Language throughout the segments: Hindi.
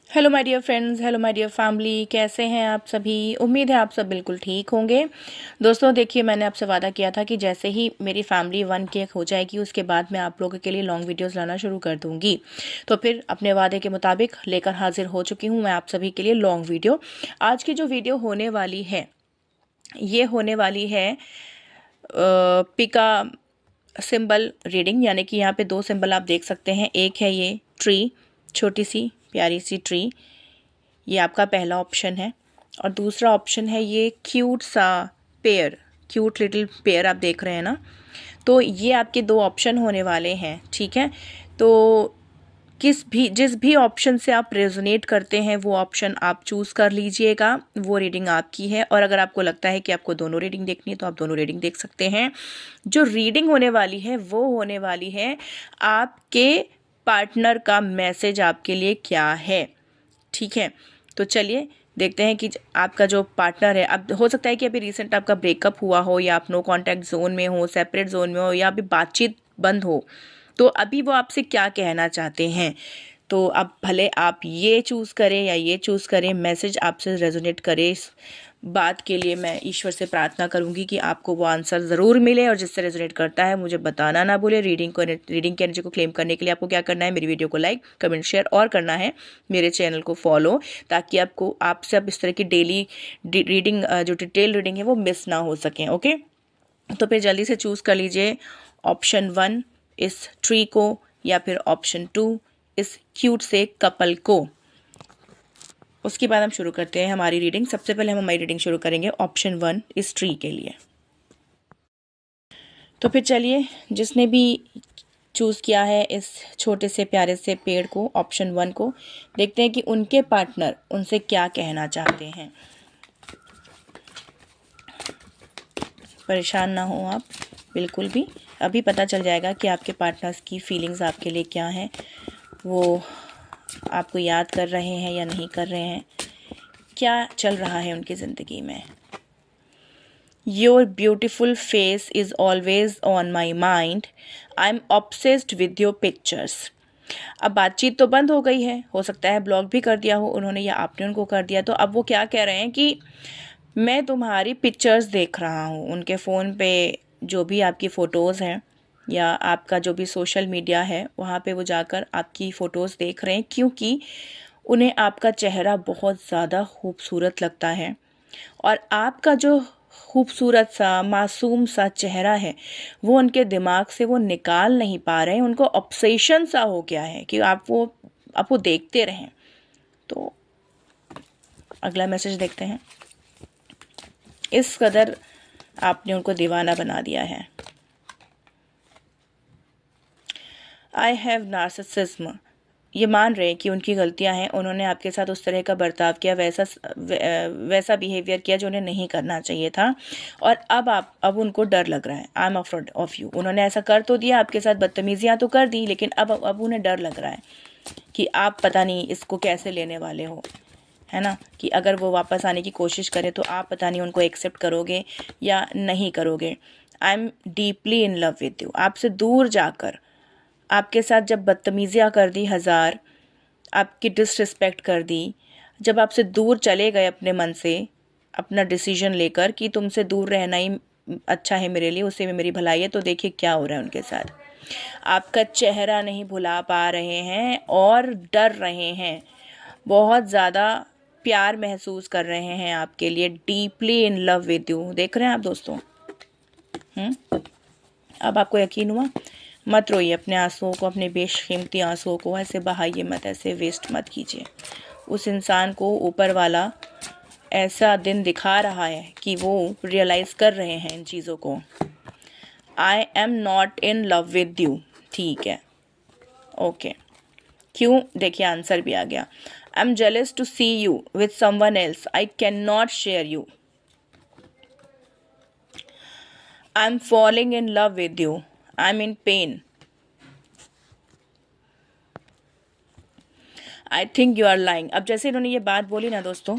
Hello my dear friends, hello my dear family, कैसे हैं आप सभी। उम्मीद है आप सब बिल्कुल ठीक होंगे। दोस्तों देखिए, मैंने आपसे वादा किया था कि जैसे ही मेरी फैमिली 1K हो जाएगी उसके बाद मैं आप लोगों के लिए लॉन्ग वीडियोस लाना शुरू कर दूंगी। तो फिर अपने वादे के मुताबिक लेकर हाजिर हो चुकी हूँ मैं आप सभी के लिए लॉन्ग वीडियो। आज की जो वीडियो होने वाली है ये होने वाली है पिका सिंबल रीडिंग, यानी कि यहाँ पे दो सिंबल आप देख सकते हैं। एक है ये ट्री, छोटी सी प्यारी सी ट्री, ये आपका पहला ऑप्शन है। और दूसरा ऑप्शन है ये क्यूट सा पेयर, क्यूट लिटिल पेयर आप देख रहे हैं ना। तो ये आपके दो ऑप्शन होने वाले हैं, ठीक है। तो जिस भी ऑप्शन से आप रेजोनेट करते हैं वो ऑप्शन आप चूज़ कर लीजिएगा, वो रीडिंग आपकी है। और अगर आपको लगता है कि आपको दोनों रीडिंग देखनी है तो आप दोनों रीडिंग देख सकते हैं। जो रीडिंग होने वाली है वो होने वाली है आपके पार्टनर का मैसेज आपके लिए क्या है, ठीक है। तो चलिए देखते हैं कि आपका जो पार्टनर है, अब हो सकता है कि अभी रिसेंट आपका ब्रेकअप हुआ हो, या आप नो कांटेक्ट जोन में हो, सेपरेट जोन में हो, या अभी बातचीत बंद हो, तो अभी वो आपसे क्या कहना चाहते हैं। तो अब भले आप ये चूज़ करें या ये चूज़ करें, मैसेज आपसे रेजोनेट करे, इस बात के लिए मैं ईश्वर से प्रार्थना करूंगी कि आपको वो आंसर ज़रूर मिले। और जिससे रेजोनेट करता है मुझे बताना ना भूले। रीडिंग की एनर्जी को क्लेम करने के लिए आपको क्या करना है, मेरी वीडियो को लाइक कमेंट शेयर और करना है, मेरे चैनल को फॉलो, ताकि आपसे अब इस तरह की डेली रीडिंग, जो डिटेल रीडिंग है वो मिस ना हो सकें। ओके, तो फिर जल्दी से चूज़ कर लीजिए ऑप्शन 1 इस ट्री को, या फिर ऑप्शन 2 इस क्यूट से कपल को। उसके बाद हम शुरू करते हैं हमारी रीडिंग। सबसे पहले हम हमारी रीडिंग शुरू करेंगे ऑप्शन 1 इस ट्री के लिए। तो फिर चलिए, जिसने भी चूज़ किया है इस छोटे से प्यारे से पेड़ को, ऑप्शन 1 को, देखते हैं कि उनके पार्टनर उनसे क्या कहना चाहते हैं। परेशान ना हो आप बिल्कुल भी, अभी पता चल जाएगा कि आपके पार्टनर्स की फीलिंग्स आपके लिए क्या हैं। वो आपको याद कर रहे हैं या नहीं कर रहे हैं, क्या चल रहा है उनकी ज़िंदगी में। Your beautiful face is always on my mind. I'm obsessed with your pictures. अब बातचीत तो बंद हो गई है, हो सकता है ब्लॉक भी कर दिया हो उन्होंने, या आपने उनको कर दिया। तो अब वो क्या कह रहे हैं कि मैं तुम्हारी पिक्चर्स देख रहा हूँ। उनके फ़ोन पे जो भी आपकी फ़ोटोज़ हैं, या आपका जो भी सोशल मीडिया है, वहाँ पे वो जाकर आपकी फ़ोटोज़ देख रहे हैं, क्योंकि उन्हें आपका चेहरा बहुत ज़्यादा खूबसूरत लगता है। और आपका जो खूबसूरत सा मासूम सा चेहरा है वो उनके दिमाग से वो निकाल नहीं पा रहे हैं। उनको ऑब्सेशन सा हो गया है कि आप वो देखते रहें। तो अगला मैसेज देखते हैं। इस कदर आपने उनको दीवाना बना दिया है। आई हैव नार्सिसिज्म, ये मान रहे हैं कि उनकी गलतियां हैं, उन्होंने आपके साथ उस तरह का बर्ताव किया, वैसा बिहेवियर किया जो उन्हें नहीं करना चाहिए था। और अब उनको डर लग रहा है। I am afraid of you, उन्होंने ऐसा कर तो दिया, आपके साथ बदतमीजियां तो कर दी, लेकिन अब उन्हें डर लग रहा है कि आप पता नहीं इसको कैसे लेने वाले हो, है ना। कि अगर वो वापस आने की कोशिश करे तो आप पता नहीं उनको एक्सेप्ट करोगे या नहीं करोगे। I am deeply in love with you, आपसे दूर जाकर आपके साथ जब बदतमीज़ियाँ कर दी, हज़ार आपकी डिसरिस्पेक्ट कर दी, जब आपसे दूर चले गए अपने मन से, अपना डिसीजन लेकर कि तुमसे दूर रहना ही अच्छा है मेरे लिए, उसी में मेरी भलाई है, तो देखिए क्या हो रहा है उनके साथ। आपका चेहरा नहीं भुला पा रहे हैं और डर रहे हैं, बहुत ज़्यादा प्यार महसूस कर रहे हैं आपके लिए, deeply in love with you. देख रहे हैं आप दोस्तों। अब आपको यकीन हुआ। मत रोइए अपने आंसुओं को, अपने बेशकीमती आंसुओं को ऐसे बहाइए मत, ऐसे वेस्ट मत कीजिए। उस इंसान को ऊपर वाला ऐसा दिन दिखा रहा है कि वो रियलाइज़ कर रहे हैं इन चीज़ों को। I am not in love with you, ठीक है, ओके। क्यों, देखिए आंसर भी आ गया। I am jealous to see you with someone else, I can not share you. I am falling in love with you, I am in pain. I think you are lying. अब जैसे इन्होंने ये बात बोली ना दोस्तों,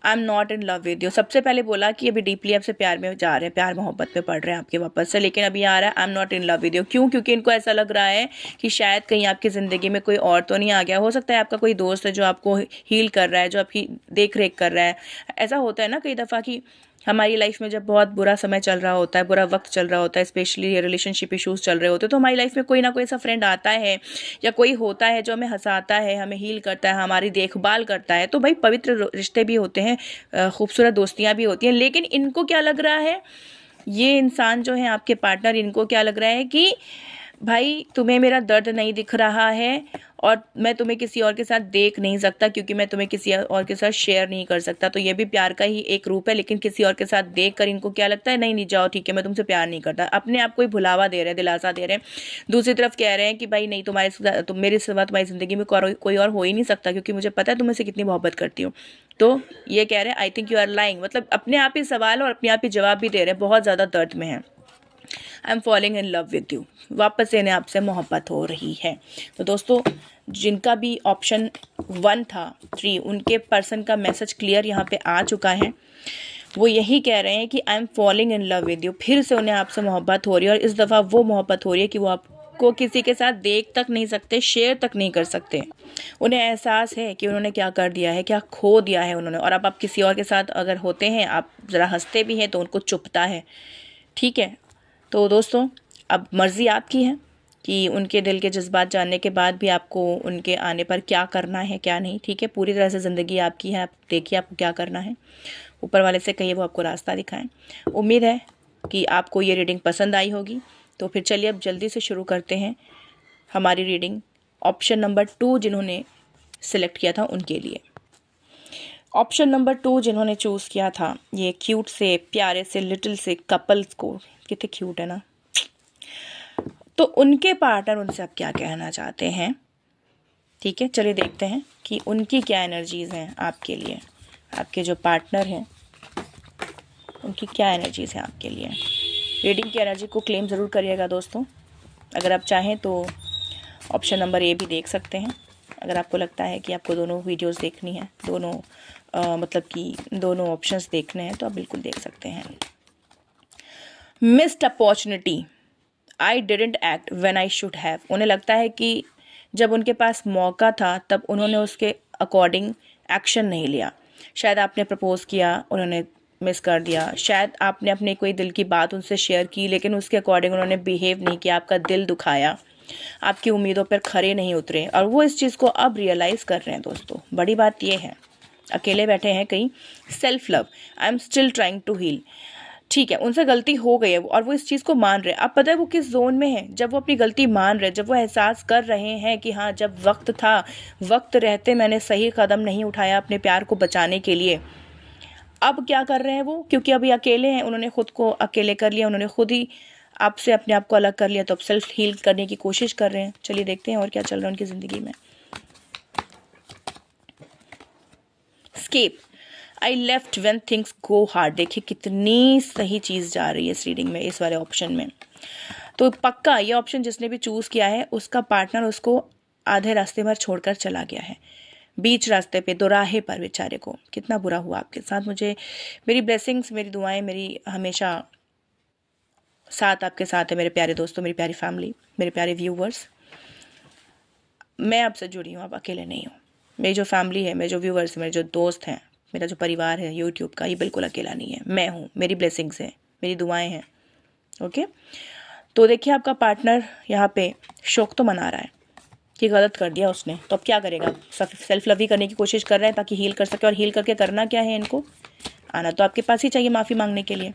I am not in love with you. सबसे पहले बोला कि अभी डीपली आपसे प्यार में जा रहे हैं, प्यार मोहब्बत में पड़ रहे हैं आपके वापस से, लेकिन अभी आ रहा है आई am not in love with you. क्यों? क्योंकि इनको ऐसा लग रहा है कि शायद कहीं आपकी ज़िंदगी में कोई और तो नहीं आ गया। हो सकता है आपका कोई दोस्त है जो आपको हील कर रहा है, जो आपकी देख रेख कर रहा है। ऐसा होता है ना कई दफ़ा कि हमारी लाइफ में जब बहुत बुरा समय चल रहा होता है, बुरा वक्त चल रहा होता है, स्पेशली रिलेशनशिप इश्यूज़ चल रहे होते हैं, तो हमारी लाइफ में कोई ना कोई ऐसा फ्रेंड आता है या कोई होता है जो हमें हंसाता है, हमें हील करता है, हमारी देखभाल करता है। तो भाई पवित्र रिश्ते भी होते हैं, खूबसूरत दोस्तियाँ भी होती हैं। लेकिन इनको क्या लग रहा है, ये इंसान जो है आपके पार्टनर, इनको क्या लग रहा है कि भाई तुम्हें मेरा दर्द नहीं दिख रहा है और मैं तुम्हें किसी और के साथ देख नहीं सकता, क्योंकि मैं तुम्हें किसी और के साथ शेयर नहीं कर सकता। तो ये भी प्यार का ही एक रूप है, लेकिन किसी और के साथ देख कर इनको क्या लगता है, नहीं नहीं जाओ ठीक है, मैं तुमसे प्यार नहीं करता। अपने आप को ही भुलावा दे रहे हैं, दिलासा दे रहे हैं। दूसरी तरफ कह रहे हैं कि भाई नहीं, तुम मेरे सिवा तुम्हारी ज़िंदगी में कोई और हो ही नहीं सकता, क्योंकि मुझे पता है तुम मुझसे कितनी मोहब्बत करती हो। तो ये कह रहे हैं I think you are lying, मतलब अपने आप ही सवाल और अपने आप ही जवाब भी दे रहे हैं, बहुत ज़्यादा दर्द में है। आई am falling in love with you, वापस से इन्हें आपसे मोहब्बत हो रही है। तो दोस्तों, जिनका भी ऑप्शन 1 था 3, उनके पर्सन का मैसेज क्लियर यहाँ पे आ चुका है। वो यही कह रहे हैं कि आई am falling in love with you. फिर से उन्हें आपसे मोहब्बत हो रही है, और इस दफ़ा वो मोहब्बत हो रही है कि वो आपको किसी के साथ देख तक नहीं सकते, शेयर तक नहीं कर सकते। उन्हें एहसास है कि उन्होंने क्या कर दिया है, क्या खो दिया है उन्होंने। और अब आप किसी और के साथ अगर होते हैं, आप ज़रा हंसते भी हैं तो उनको चुभता है। ठीक है, तो दोस्तों अब मर्ज़ी आपकी है कि उनके दिल के जज्बात जानने के बाद भी आपको उनके आने पर क्या करना है क्या नहीं। ठीक है, पूरी तरह से ज़िंदगी आपकी है, आप देखिए आपको क्या करना है। ऊपर वाले से कहिए वो आपको रास्ता दिखाएं। उम्मीद है कि आपको ये रीडिंग पसंद आई होगी। तो फिर चलिए अब जल्दी से शुरू करते हैं हमारी रीडिंग। ऑप्शन नंबर 2 जिन्होंने सिलेक्ट किया था उनके लिए। ऑप्शन नंबर 2 जिन्होंने चूज़ किया था, ये क्यूट से प्यारे से लिटिल से कपल्स को, कितने क्यूट है ना। तो उनके पार्टनर उनसे अब क्या कहना चाहते हैं। ठीक है, चलिए देखते हैं कि उनकी क्या एनर्जीज़ हैं आपके लिए। आपके जो पार्टनर हैं उनकी क्या एनर्जीज़ हैं आपके लिए। रीडिंग की एनर्जी को क्लेम ज़रूर करिएगा दोस्तों। अगर आप चाहें तो ऑप्शन नंबर ए भी देख सकते हैं। अगर आपको लगता है कि आपको दोनों वीडियोस देखनी है, दोनों मतलब कि दोनों ऑप्शंस देखने हैं, तो आप बिल्कुल देख सकते हैं। Missed opportunity, I didn't act when I should have. उन्हें लगता है कि जब उनके पास मौका था तब उन्होंने उसके अकॉर्डिंग एक्शन नहीं लिया। शायद आपने प्रपोज़ किया, उन्होंने मिस कर दिया। शायद आपने अपनी कोई दिल की बात उनसे शेयर की, लेकिन उसके अकॉर्डिंग उन्होंने बिहेव नहीं किया, आपका दिल दुखाया, आपकी उम्मीदों पर खरे नहीं उतरे, और वो इस चीज़ को अब रियलाइज़ कर रहे हैं। दोस्तों बड़ी बात ये है, अकेले बैठे हैं कहीं। Self love, I am still trying to heal. ठीक है, उनसे गलती हो गई है और वो इस चीज़ को मान रहे हैं। अब पता है वो किस जोन में है, जब वो अपनी गलती मान रहे हैं, जब वो एहसास कर रहे हैं कि हाँ, जब वक्त था, वक्त रहते मैंने सही कदम नहीं उठाया अपने प्यार को बचाने के लिए। अब क्या कर रहे हैं वो, क्योंकि अभी अकेले हैं, उन्होंने खुद को अकेले कर लिया, उन्होंने खुद ही आपसे अपने आप को अलग कर लिया, तो अब सेल्फ हील करने की कोशिश कर रहे हैं। चलिए देखते हैं और क्या चल रहा है उनकी ज़िंदगी में। Escape, I left when things go hard. देखिए कितनी सही चीज़ जा रही है इस रीडिंग में, इस वाले ऑप्शन में। तो पक्का ये ऑप्शन जिसने भी चूज़ किया है उसका पार्टनर उसको आधे रास्ते पर छोड़कर चला गया है, बीच रास्ते पे, दोराहे पर। बेचारे को कितना बुरा हुआ आपके साथ। मुझे मेरी ब्लेसिंग्स, मेरी दुआएं, मेरी हमेशा साथ आपके साथ है मेरे प्यारे दोस्तों, मेरी प्यारी फैमिली, मेरे प्यारे व्यूवर्स। मैं आपसे जुड़ी हूँ, आप अकेले नहीं हो। मेरी जो फैमिली है, मेरे जो व्यूवर्स, मेरे जो दोस्त हैं, मेरा जो परिवार है यूट्यूब का, ये बिल्कुल अकेला नहीं है। मैं हूँ, मेरी ब्लेसिंग्स हैं, मेरी दुआएं हैं। ओके, तो देखिए आपका पार्टनर यहाँ पे शौक तो मना रहा है कि गलत कर दिया उसने, तो अब क्या करेगा, सेल्फ लव ही करने की कोशिश कर रहे हैं ताकि हील कर सके। और हील करके करना क्या है, इनको आना तो आपके पास ही चाहिए माफ़ी मांगने के लिए।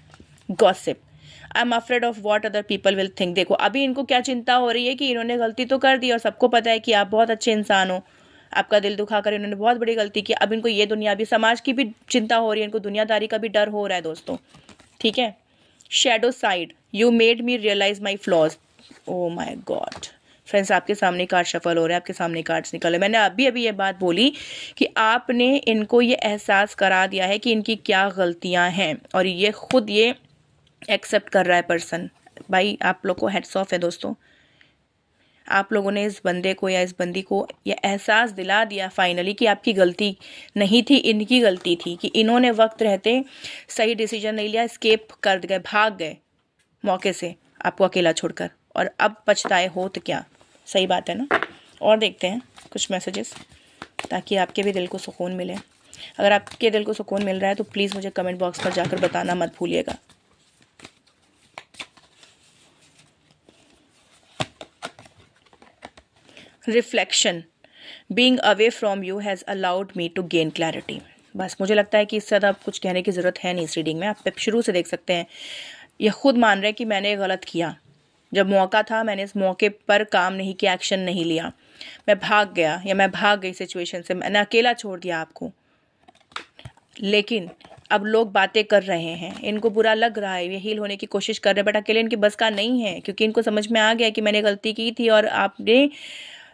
Gossip, I am afraid of what other people will think. देखो अभी इनको क्या चिंता हो रही है कि इन्होंने गलती तो कर दी और सबको पता है कि आप बहुत अच्छे इंसान हो, आपका दिल दुखाकर इन्होंने बहुत बड़ी गलती की। अब इनको ये दुनिया भी, समाज की भी चिंता हो रही है, इनको दुनियादारी का भी डर हो रहा है दोस्तों। ठीक है, shadow side, you made me realize my flaws. Oh my god friends, आपके सामने कार्ड शफल हो रहे हैं, आपके सामने कार्ड्स निकले। मैंने अभी ये बात बोली कि आपने इनको ये एहसास करा दिया है कि इनकी क्या गलतियां हैं, और ये खुद ये एक्सेप्ट कर रहा है पर्सन। भाई आप लोग को हेड्स ऑफ है दोस्तों। आप लोगों ने इस बंदे को या इस बंदी को ये एहसास दिला दिया फाइनली कि आपकी गलती नहीं थी, इनकी गलती थी कि इन्होंने वक्त रहते सही डिसीजन नहीं लिया, एस्केप कर गए, भाग गए मौके से आपको अकेला छोड़कर, और अब पछताए हो तो क्या। सही बात है ना। और देखते हैं कुछ मैसेजेस ताकि आपके भी दिल को सुकून मिले। अगर आपके दिल को सुकून मिल रहा है तो प्लीज़ मुझे कमेंट बॉक्स पर जाकर बताना मत भूलिएगा। Reflection, being away from you has allowed me to gain clarity. बस मुझे लगता है कि इससे ज़्यादा कुछ कहने की ज़रूरत है नहीं इस रीडिंग में। आप शुरू से देख सकते हैं ये खुद मान रहे हैं कि मैंने गलत किया, जब मौका था मैंने इस मौके पर काम नहीं किया, एक्शन नहीं लिया, मैं भाग गया या मैं भाग गई सिचुएशन से, मैंने अकेला छोड़ दिया आपको। लेकिन अब लोग बातें कर रहे हैं, इनको बुरा लग रहा है, ये हील होने की कोशिश कर रहे हैं, बट अकेले इनकी बस का नहीं है, क्योंकि इनको समझ में आ गया कि मैंने गलती की थी और आपने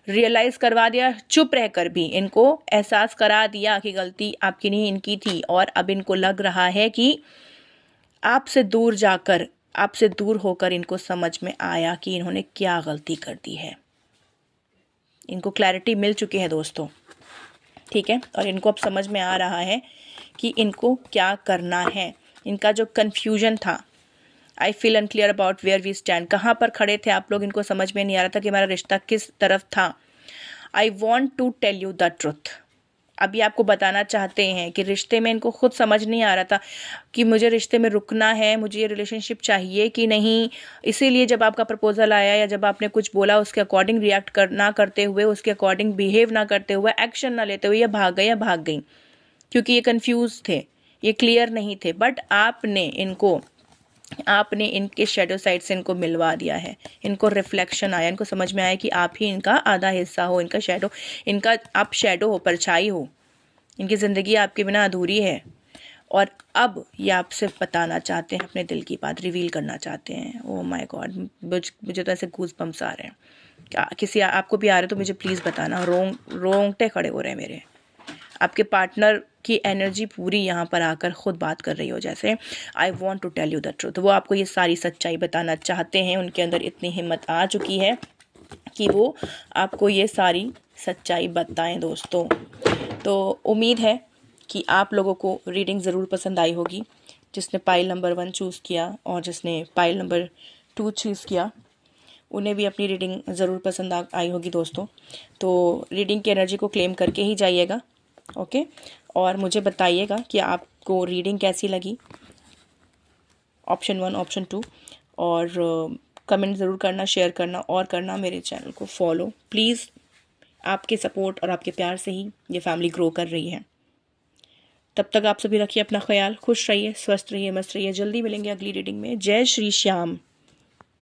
रियलाइज़ करवा दिया, चुप रहकर भी इनको एहसास करा दिया कि गलती आपकी नहीं इनकी थी। और अब इनको लग रहा है कि आपसे दूर जाकर, आपसे दूर होकर इनको समझ में आया कि इन्होंने क्या गलती कर दी है। इनको क्लैरिटी मिल चुकी है दोस्तों, ठीक है। और इनको अब समझ में आ रहा है कि इनको क्या करना है। इनका जो कन्फ्यूजन था, I feel unclear about where we stand, कहाँ पर खड़े थे आप लोग, इनको समझ में नहीं आ रहा था कि हमारा रिश्ता किस तरफ था। I want to tell you the truth, अभी आपको बताना चाहते हैं कि रिश्ते में इनको खुद समझ नहीं आ रहा था कि मुझे रिश्ते में रुकना है, मुझे ये रिलेशनशिप चाहिए कि नहीं। इसीलिए जब आपका प्रपोजल आया या जब आपने कुछ बोला उसके अकॉर्डिंग रिएक्ट ना करते हुए, उसके अकॉर्डिंग बिहेव ना करते हुए, एक्शन ना लेते हुए ये भाग गए या भाग गई, क्योंकि ये कंफ्यूज थे, ये क्लियर नहीं थे। बट आपने इनके शेडो साइड से इनको मिलवा दिया है, इनको रिफ्लेक्शन आया, इनको समझ में आया कि आप ही इनका आधा हिस्सा हो, इनका शेडो, इनका आप शेडो हो, परछाई हो, इनकी ज़िंदगी आपके बिना अधूरी है। और अब ये आपसे बताना चाहते हैं, अपने दिल की बात रिवील करना चाहते हैं। ओह माय गॉड, मुझे तो ऐसे गूज़ बम्स आ रहे हैं। क्या किसी आपको भी आ रहे तो मुझे प्लीज़ बताना। रोंगटे खड़े हो रहे हैं मेरे। आपके पार्टनर की एनर्जी पूरी यहाँ पर आकर खुद बात कर रही हो, जैसे I want to tell you the truth. वो आपको ये सारी सच्चाई बताना चाहते हैं, उनके अंदर इतनी हिम्मत आ चुकी है कि वो आपको ये सारी सच्चाई बताएं दोस्तों। तो उम्मीद है कि आप लोगों को रीडिंग ज़रूर पसंद आई होगी। जिसने पाइल नंबर 1 चूज़ किया और जिसने पाइल नंबर 2 चूज़ किया, उन्हें भी अपनी रीडिंग ज़रूर पसंद आई होगी दोस्तों। तो रीडिंग की एनर्जी को क्लेम करके ही जाइएगा, ओके। और मुझे बताइएगा कि आपको रीडिंग कैसी लगी, ऑप्शन 1, ऑप्शन 2, और कमेंट ज़रूर करना, शेयर करना और करना मेरे चैनल को फॉलो प्लीज़। आपके सपोर्ट और आपके प्यार से ही ये फैमिली ग्रो कर रही है। तब तक आप सभी रखिए अपना ख्याल, खुश रहिए, स्वस्थ रहिए, मस्त रहिए। जल्दी मिलेंगे अगली रीडिंग में। जय श्री श्याम।